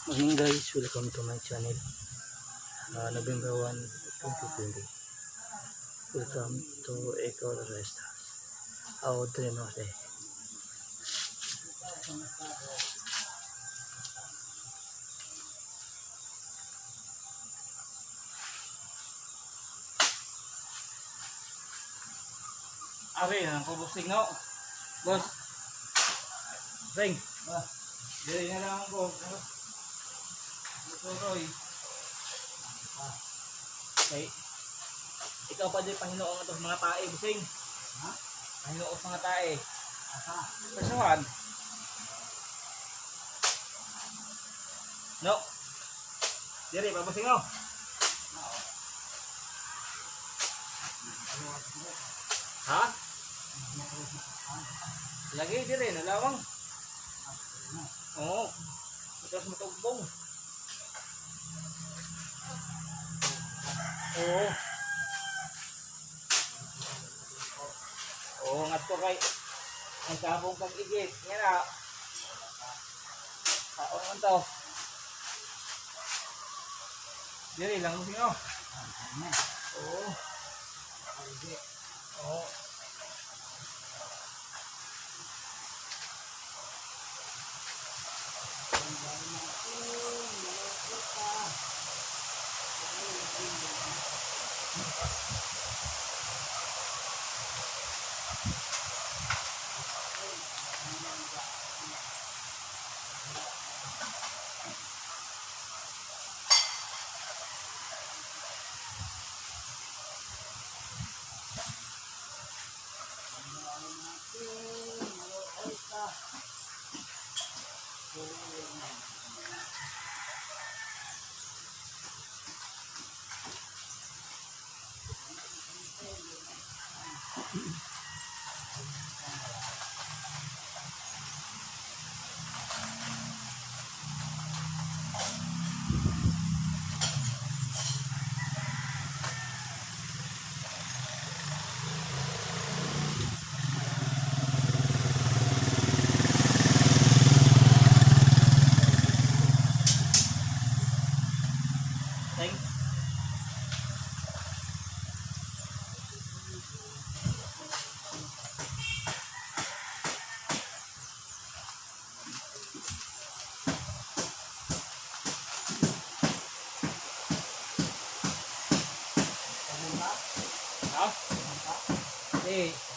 Morning guys, welcome to my channel. November 1, 2020. Welcome to Eco Rest House. How do you know that? Ari, ang kubusing no? Boss. Sing. Dili na lang ko. Tuloy. Okay. Ikaw pa din Panginoon ang mga tae, busing. Ha? Panginoon ang mga tae. Asa? Kasuhan. No. Diri, pabusing no? Ha? Lagi diri, nalawang. Oo. Terus matugbong. Oo. Oo, ngadto kay ang sabong pag-igit. Nga na. Kaon man to. Diri lang mo singo. Oo. Oo. Sing. Ha? Eh.